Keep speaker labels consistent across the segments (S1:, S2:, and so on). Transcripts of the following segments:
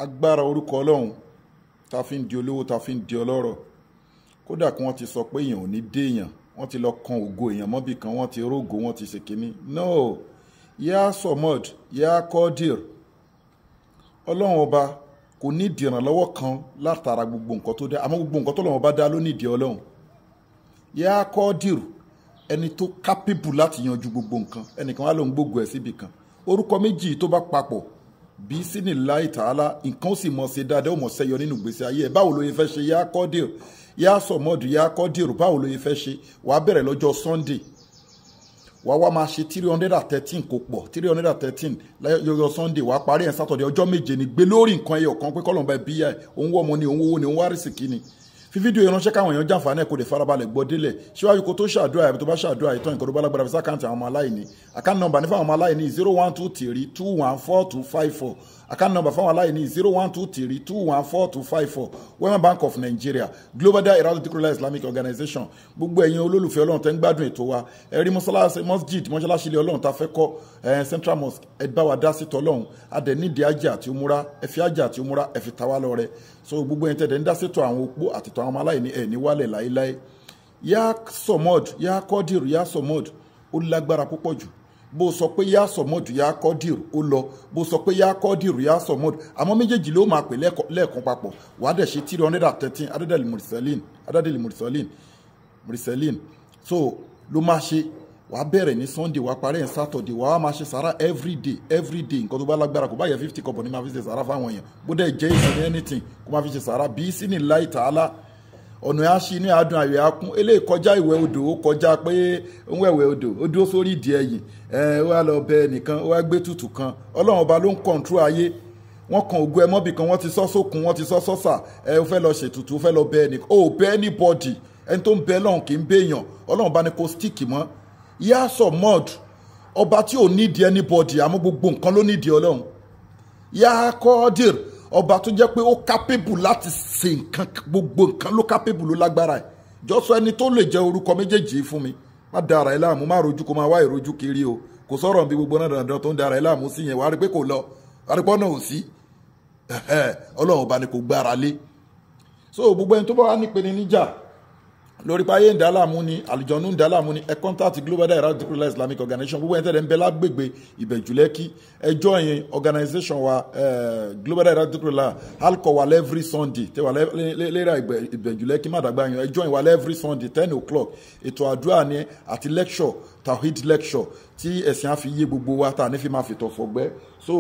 S1: agbára orúkọ Ọlọ́run ta fi ń di olówó ta fi ń di ọlọ́rọ̀ kódà kí wọ́n ti sọ pé èèyàn ò ní dé èèyàn wọ́n ti lọ kan ògo èèyàn mọ́bì kan wọ́n ti rógo wọ́n ti ṣe kínní no yá sọmọd yá kọ́dìr Ọlọ́run ọba kò ní ìdìrànlọ́wọ́ kan látara gbogbo nǹkan tó dá àmọ́ gbogbo nǹkan tó lọ́wọ́ bá dá ló ní ìdí Ọlọ́run yá kọ́dìr ẹni tó kápẹ́bù láti yanjú gbogbo nǹkan ẹnìkan wá lóun gbogbo ẹ̀ síbì kan orúkọ méjì tó bá papọ̀ bí sínú láì tààlà nǹkan ó sì mọ̀ ṣe dáadáa ó mọ̀ ṣẹyọ nínú gbèsè ayé ẹ̀ báwo ló yẹ fẹ́ ṣe yá kọ́dìr yá sọmọdù yá kọ́dìr báwo ló yẹ fẹ́ ṣe wàá bẹ̀rẹ̀ lọ́jọ́ Sunday wàá wá máa ṣe 313 kò pọ̀ 313 lọ́jọ́ Sunday wàá parí ẹ̀ Saturday ọjọ́ méje ni gbé lórí nǹkan ẹyọ kan pé kọ́lọ́mbà ẹbí yá ẹ̀ òun wọ́ ọmọ ni òun wọ́wọ́ ni òun wá rìsìkì ni fi fídíò ìránṣẹ́ káwọn èèyàn jàǹfààní ẹ̀ kò lè farabalẹ̀ gbọ́ délẹ̀ síwájú kó tó ṣàdúrà ẹ̀ tó bá ṣàdúrà ìtàn ìkọ̀dọ̀ bá lágbára fi sákàǹtì àwọn ọmọ aláìní àkáǹtì nọ́mbà ní fáwọn ọmọ aláìní 0123214254 àkáǹtì nọ́mbà fáwọn aláìní 0123214254 Wema Bank of Nigeria Global Dahiratu Dhikrlahi Islamic Organization gbogbo ẹ̀yin olólùfẹ́ Ọlọ́run tẹ́ ń gbádùn ètò wa ẹ̀rí mọ́ṣáláṣí ilé Ọlọ́run ta fẹ́ kọ́ Central Mosque ẹ bá wa dá sí tọ́lọ́run adẹ̀ nídìí ajá àti òmúra ẹ fi ajá àti òmúra ẹ fi ta wá lọ́rẹ so gbogbo ẹ̀yin tẹ́lẹ̀ ń dá sétò àwọn opó àti àwọn ọmọ aláìní ẹ̀ ní wálẹ̀ láéláé yá sọmọd yá kọ́dìrù yá sọmọd ó lágbára púpọ̀ jù bó sọ pé yá sọmọd yá kọ́dìrù ó lọ bó sọ pé yá kọ́dìrù yá sọmọd àmọ́ méjèèjì ló máa pè lẹ́ẹ̀kan papọ̀ wàá dẹ̀ ṣe 313 adádẹ́lì mùrìsẹ́lìn so ló máa ṣe wàá bẹ̀rẹ̀ ní Sunday wàá parí ẹ̀ Saturday wàá máa ṣe sàrà everyday nǹkan tó bá lágbára kò bá yẹ 50 kọ́bọ̀ ní máa fi ṣe sàrà fáwọn èèyàn bó dẹ̀ jẹ́ ìsìn anything kó máa fi ṣe sàrà bí sí ní láì tààlà ọ̀nà yà sí ní adùn àwẹ̀ akún eléyìí kọjá ìwẹ̀ odò ó kọjá pé ń wẹ̀wẹ̀ odò ó dúró sórí ìdí ẹ̀yìn ó wá lọ bẹ nìkan ó wá gbé tutù kan Ọlọ́run ọba ló ń kọ̀ǹtró ayé wọ́n kan ògùn ẹmọ́bì kan wọ́n ti sọ́ sókun wọ́n ti sọ́ sọ́sà ó fẹ́ lọ ṣètùtù ó fẹ́ lọ bẹ nìkan ó bẹ anybody ẹni tó ń bẹ lọ́hùn kì í béèyàn Ọlọ́run bá ní kó stick mọ́ yá sọmọd ọba tí ò nídìí anybody àmọ́ gbogbo nǹkan ló nídìí Ọlọ́run yá kọ́dìr ọba tó jẹ́ pé ó kápébù láti ṣe nǹkan gbogbo nǹkan ló kápébù ló lágbára ẹ̀ jọ́sọ ẹni tó lè jẹ́ orúkọ méjèèjì fún mi má dára ẹ láàmú má rojú kó máa wá ìrojú kiri o kò sọ̀rọ̀ bí gbogbo náà dandan tó ń dára ẹ láàmú sí yẹn wàá rí pé kò lọ wàá rí pé ọ̀nà ò sí Ọlọ́run ọba ni kò gbára lé so gbogbo ẹni tó bá wà nípele níjà lórí páyé ń dá láàmú ni àlùjọ̀nú ń dá láàmú ni ẹ kọ́ńtàtì Global Dahiratu Dhikrlahi Islamic Organization gbogbo ẹni tẹ́lẹ̀ ń bẹ lágbègbè Ìbẹ̀jùlẹ́kì ẹjọ́ yẹn organization wa Global Dahiratu Dhikrlahi alcohol wa every Sunday tẹ wà lẹ́rà Ìbẹ̀jùlẹ́kì mádàgbà yẹn ẹjọ́ yẹn wa every Sunday 10 o'clock ètò àdúrà ni àti lecture tawhid lecture tí ẹ̀sìn á fi yé gbogbo wa ta ní fi máa fìtọ̀ fọ̀gbẹ́ so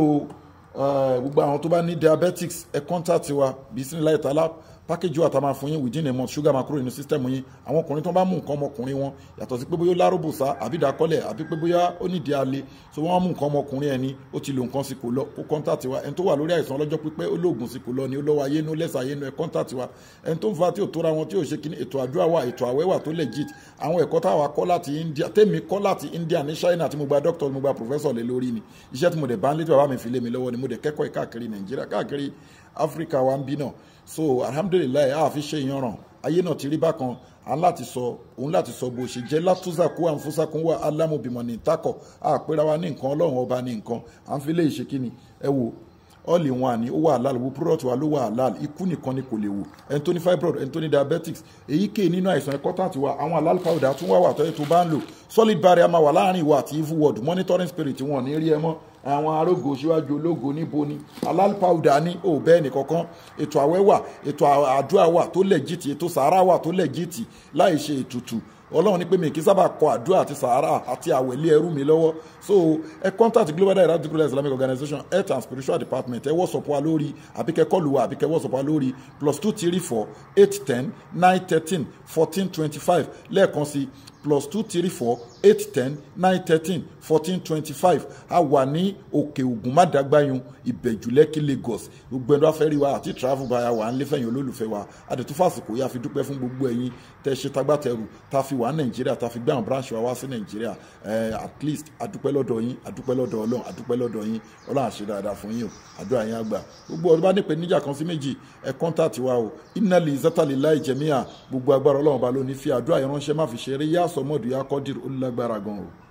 S1: gbogbo àwọn tó bá ní diabetics ẹ kọ́ńtàtì wa bisimilayi ta'ala package wa ta máa fún yín within a month sugar máa kúrò nínú system yín àwọn ọkùnrin tó bá mú nǹkan ọmọkùnrin wọn yàtọ̀ sí pé bóyá ó lárúbùsá àbí ìdákọ́lẹ̀ àbí pé bóyá ó nídìí alẹ́ so wọ́n mú nǹkan ọmọkùnrin ẹni ó ti lo nǹkan sí kò lọ kó contact wa ẹni tó wà lórí àìsàn ọlọ́jọ́ pípẹ́ ó lóògùn sí kò lọ ni ó lọ́wọ́ ayé inú lẹ́sà ayé inú ẹ̀ contact wa ẹni tó ń fa tí ò tóra wọn tí ò ṣe kíní ètò àdúrà wa ètò àwẹ̀ wà tó legit àwọn ẹ̀kọ́ táwa kọ́ láti India tèmi kọ́ láti India ní China tí mo gba doctor mo gba professor lé lórí ni iṣẹ́ tí mo dẹ̀ bá ń lé tí bàbá mi fi lé mi lọ́wọ́ ni mo dẹ̀ kẹ́kọ̀ọ́ káàkiri Nàìjíríà káàkiri Africa wa ń bí náà so alhamdulilayi a fi ṣe ìyanràn ayé náà ti rí bákan òun láti sọ bó ṣe jẹ́ látúnṣà kó àǹfọ̀sàkún wà alámòbímọ ní ìtakọ̀ àpẹẹrẹ wa ní nǹkan Ọlọ́run ọba ní nǹkan à ń fi lè ṣe kíni ẹ wo all in one ni ó wà halal wo product wa ló wà halal ikú nìkan ni kò lè wò ẹni tó ní fibroid ẹni tó ní diabetics èyíkéyìí nínú àìsàn ẹ̀kọ́ tàǹtì wa àwọn halal powder tún wà tọ́jú tó bá ń lò solid barrier máa wà láàrin ìwà àti evil world monitoring spirit wọn ní rí ẹ mọ́ àwọn arógo síwájú ológo níbo ni halal powder ní ò bẹ́ẹ̀ nìkankan ètò àwẹ̀ wà ètò àdúrà wà tó lẹ́jìtì ètò sàárà wà tó lẹ́jìtì láì ṣe ètùtù Ọlọ́run ní pé mi kì í sábà kọ àdúrà àti sàárà àti àwẹ̀lé ẹrú mi lọ́wọ́ so ẹ contact Global Dahiratu Dhikrlahi Islamic Organization health and spiritual department ẹ WhatsApp wa lórí àbíkẹ́ kọlù wa àbíkẹ́ WhatsApp wa lórí +234 810 913 1425 lẹ́ẹ̀kan sí +234 810 913 1425 a wà ní òkè ògùn mádàgbáyún Ìbẹ̀jùlẹ́kì Lagos gbogbo ẹni wá fẹ́ rí wa àti travel báyà wà ń lé fẹ̀yìn olólùfẹ́ wa àdètú fàsìkò yà fi dúpẹ́ fún gbogbo ẹ̀yin tẹ́ ṣe tagbátẹrù ta fi wà Nàìjíríà ta fi gbé àwọn branch wa wá sí Nàìjíríà at least adúpẹ́ lọ́dọ̀ yín adúpẹ́ lọ́dọ̀ Ọlọ́run adúpẹ́ lọ́dọ̀ yín Ọlọ́run àṣẹ dáadáa fún yín o àdúrà yín àgbà gbogbo ọdún bá nípe níjà kan sí méjì ẹ contact wa o innali zatalilayi jẹmíà gbogbo agbára Ọlọ́run bá lóní fi àdúrà yẹn ránṣẹ́ má fi ṣeré yá sọmọdù yá kọ́dìr ó lágbára gan o.